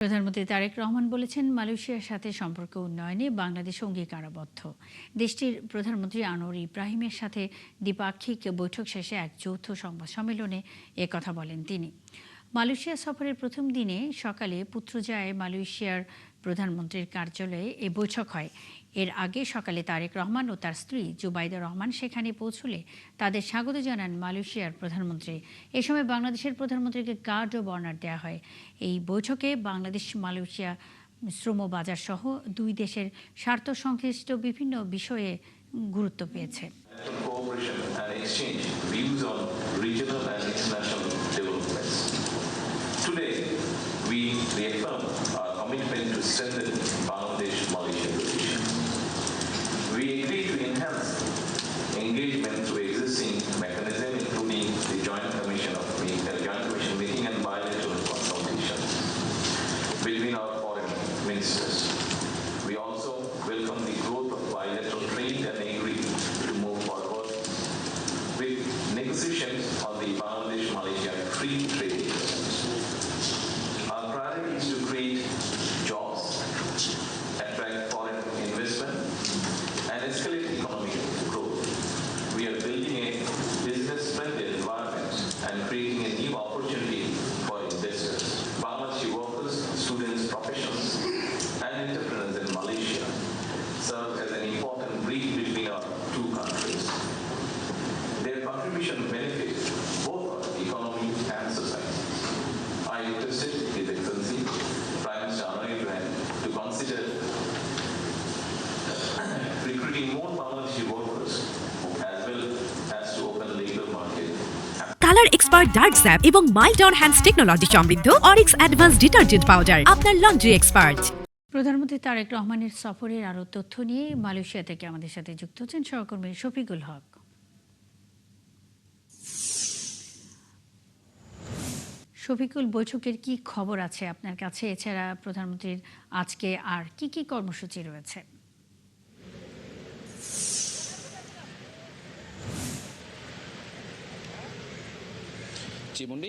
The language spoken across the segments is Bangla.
প্রধানমন্ত্রী তারেক রহমান বলেছেন, মালয়েশিয়ার সাথে সম্পর্ক উন্নয়নে বাংলাদেশ অঙ্গীকারাবদ্ধ। দেশটির প্রধানমন্ত্রী আনোয়ার ইব্রাহিমের সাথে দ্বিপাক্ষিক বৈঠক শেষে এক যৌথ সংবাদ সম্মেলনে কথা বলেন তিনি। মালয়েশিয়া সফরের প্রথম দিনে সকালে পুত্রজায়ায় মালয়েশিয়ার প্রধানমন্ত্রীর কার্যালয়ে এই বৈঠক হয়। এর আগে সকালে তারেক রহমান ও তার স্ত্রী জুবাইদা রহমান সেখানে পৌঁছলে তাদের স্বাগত জানান মালয়েশিয়ার প্রধানমন্ত্রী। এ সময় বাংলাদেশের প্রধানমন্ত্রীকে গার্ড ও বর্নার দেওয়া হয়। এই বৈঠকে বাংলাদেশ মালয়েশিয়া শ্রম বাজার সহ দুই দেশের স্বার্থ সংশ্লিষ্ট বিভিন্ন বিষয়ে গুরুত্ব পেয়েছে। Today, we reaffirm our commitment to strengthen Bangladesh-Malaysia relations. We agree to enhance engagement through existing mechanisms, including the Joint Commission meeting and bilateral consultations between our foreign ministers. We also welcome the growth of bilateral trade and agree to move forward with negotiations on the Bangladesh-Malaysia free trade agreement. Our priority is to create jobs, attract foreign investment, and escalate economic growth. We are building a business-friendly environment and creating a new opportunity for investors. Bangladeshi workers, students, professionals, and entrepreneurs in Malaysia serve as an important bridge between our two countries. Their contribution benefits both our economy and society. I requested His Excellency Prime Minister Anwar Ibrahim to consider recruiting more Bangladeshi workers as well as to open labor market. Colour expert dark sap এবং মাইল্ড অন হ্যান্ডস টেকনোলজি সমৃদ্ধ অরিক্স অ্যাডভান্স ডিটারজেন্ট পাউডার আপনার লন্ড্রি এক্সপার্ট। প্রধানমন্ত্রী তারেক রহমানের সফরের আরও তথ্য নিয়ে মালয়েশিয়া থেকে আমাদের সাথে যুক্ত হচ্ছেন সহকর্মী শফিকুল হক। শফিকুল, বৈঠকের কি খবর আছে আপনার কাছে? এছাড়া প্রধানমন্ত্রীর আজকে আর কি কি কর্মসূচি রয়েছে?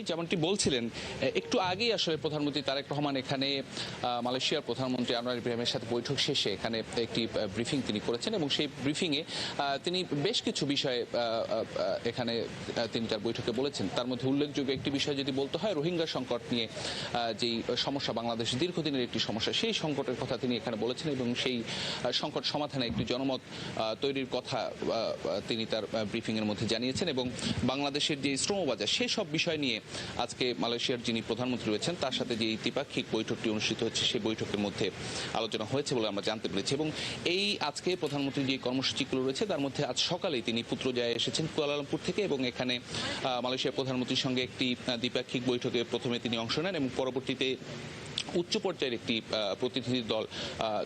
যেমনটি বলছিলেন একটু আগেই আসলে প্রধানমন্ত্রী তারেক রহমান এখানে মালয়েশিয়ার প্রধানমন্ত্রী আনোয়ার ইব্রাহিমের সাথে বৈঠক শেষে এখানে একটি ব্রিফিং তিনি করেছেন এবং সেই ব্রিফিংয়ে তিনি বেশ কিছু বিষয়ে এখানে তিনি তার বৈঠকে বলেছেন। তার মধ্যে উল্লেখযোগ্য একটি বিষয় যদি বলতে হয়, রোহিঙ্গা সংকট নিয়ে যেই সমস্যা, বাংলাদেশ দীর্ঘদিনের একটি সমস্যা, সেই সংকটের কথা তিনি এখানে বলেছেন এবং সেই সংকট সমাধানে একটি জনমত তৈরির কথা তিনি তার ব্রিফিংয়ের মধ্যে জানিয়েছেন এবং বাংলাদেশের যে শ্রমবাজার সেসব বিষয় নিয়ে আজকে মালয়েশিয়ার যিনি প্রধানমন্ত্রী রয়েছেন তার সাথে যে দ্বিপাক্ষিক বৈঠকটি অনুষ্ঠিত হচ্ছে সেই বৈঠকের মধ্যে আলোচনা হয়েছে বলে আমরা জানতে পেরেছি। এবং এই আজকে প্রধানমন্ত্রীর যে কর্মসূচিগুলো রয়েছে তার মধ্যে আজ সকালেই তিনি পুত্রজায়ায় এসেছেন কুয়ালালামপুর থেকে এবং এখানে মালয়েশিয়ার প্রধানমন্ত্রীর সঙ্গে একটি দ্বিপাক্ষিক বৈঠকে প্রথমে তিনি অংশ নেন এবং পরবর্তীতে উচ্চ পর্যায়ের একটি প্রতিনিধি দল,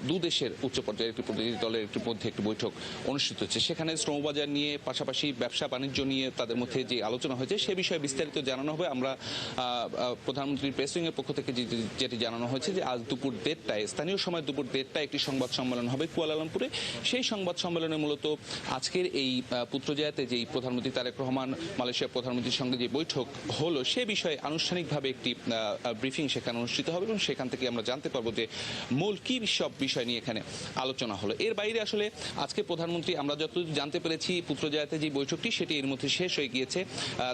দু দেশের উচ্চ পর্যায়ের একটি প্রতিনিধি দলের মধ্যে একটি বৈঠক অনুষ্ঠিত হচ্ছে। সেখানে শ্রমবাজার নিয়ে পাশাপাশি ব্যবসা বাণিজ্য নিয়ে তাদের মধ্যে যে আলোচনা হয়েছে সে বিষয়ে বিস্তারিত জানানো হবে। আমরা প্রধানমন্ত্রীর প্রেস উইংয়ের পক্ষ থেকে যেটি জানানো হয়েছে যে আজ দুপুর 1:30টায়, স্থানীয় সময় দুপুর 1:30টায় একটি সংবাদ সম্মেলন হবে কুয়ালালামপুরে। সেই সংবাদ সম্মেলনে মূলত আজকের এই পুত্রজায়াতে যেই প্রধানমন্ত্রী তারেক রহমান মালয়েশিয়ার প্রধানমন্ত্রীর সঙ্গে যে বৈঠক হলো সে বিষয়ে আনুষ্ঠানিকভাবে একটি ব্রিফিং সেখানে অনুষ্ঠিত হবে এবং সেখান থেকে আমরা জানতে পারবো যে মূল কি সব বিষয় নিয়ে এখানে আলোচনা হলো। এর বাইরে আসলে আজকে প্রধানমন্ত্রী, আমরা যতদূর জানতে পেরেছি, পুত্রজায়াতে যে বৈঠকটি সেটি এর মধ্যে শেষ হয়ে গিয়েছে।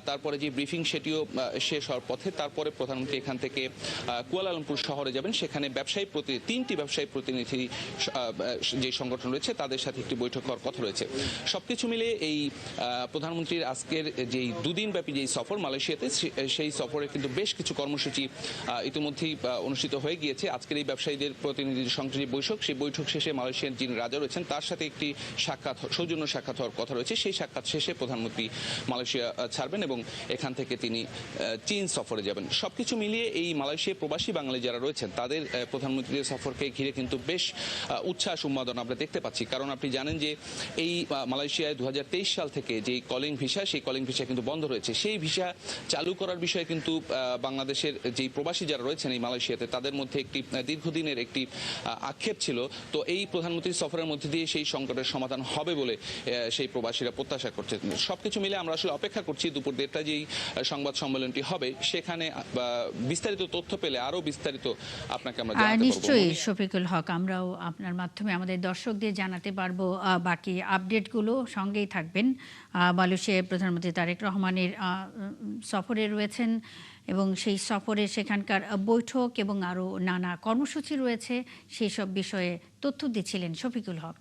তারপরে যে ব্রিফিং সেটিও শেষ হওয়ার পথে। তারপরে প্রধানমন্ত্রী এখান থেকে কুয়ালালামপুর শহরে যাবেন। সেখানে তিনটি ব্যবসায়ী প্রতিনিধি যে সংগঠন রয়েছে তাদের সাথে একটি বৈঠক হওয়ার কথা রয়েছে। সবকিছু মিলে এই প্রধানমন্ত্রীর আজকের যেই দুদিন ব্যাপী যেই সফর মালয়েশিয়াতে, সেই সফরে কিন্তু বেশ কিছু কর্মসূচি ইতিমধ্যেই অনুষ্ঠিত হয়ে গিয়েছে। আজকের এই ব্যবসায়ীদের প্রতিনিধিদের সঙ্গে যে বৈঠক, সেই বৈঠক শেষে মালয়েশিয়ার যিনি রাজা রয়েছেন তার সাথে একটি সৌজন্য সাক্ষাৎ হওয়ার কথা রয়েছে। সেই সাক্ষাৎ শেষে প্রধানমন্ত্রী মালয়েশিয়া ছাড়বেন এবং এখান থেকে তিনি চীন সফরে যাবেন। সবকিছু মিলিয়ে এই মালয়েশিয়া প্রবাসী বাঙালি যারা রয়েছেন তাদের প্রধানমন্ত্রীর সফরকে ঘিরে কিন্তু বেশ উচ্ছ্বাস উন্মাদনা আমরা দেখতে পাচ্ছি। কারণ আপনি জানেন যে এই মালয়েশিয়ায় 2023 সাল থেকে যে কলিং ভিসা, সেই কলিং ভিসা কিন্তু বন্ধ রয়েছে। সেই ভিসা চালু করার বিষয়ে কিন্তু বাংলাদেশের যেই প্রবাসী যারা রয়েছেন এই মালয়েশিয়াতে তাদের মধ্যে একটি দীর্ঘদিনের একটি আক্ষেপ ছিল। তো এই প্রধানমন্ত্রী সফরের মধ্যে দিয়ে সেই সংকটের সমাধান হবে বলে সেই প্রবাসীরা প্রত্যাশা করছে। সবকিছু মিলে আমরা আসলে অপেক্ষা করছি দুপুর 1:30 যেই সংবাদ সম্মেলনটি হবে সেখানে বিস্তারিত তথ্য পেলে আরো বিস্তারিত আপনাকে আমরা জানাতে পারবো। নিশ্চয়ই শফিকুল হক, আমরাও আপনার মাধ্যমে আমাদের দর্শকদের জানাতে পারবো বাকি আপডেটগুলো। সঙ্গেই থাকবেন। মালয়েশিয়ার প্রধানমন্ত্রী তারেক রহমানের সফরে রয়েছেন এবং সেই সফরে সেখানকার বৈঠক এবং আরও নানা কর্মসূচি রয়েছে, সেই সব বিষয়ে তথ্য দিচ্ছিলেন শফিকুল হক।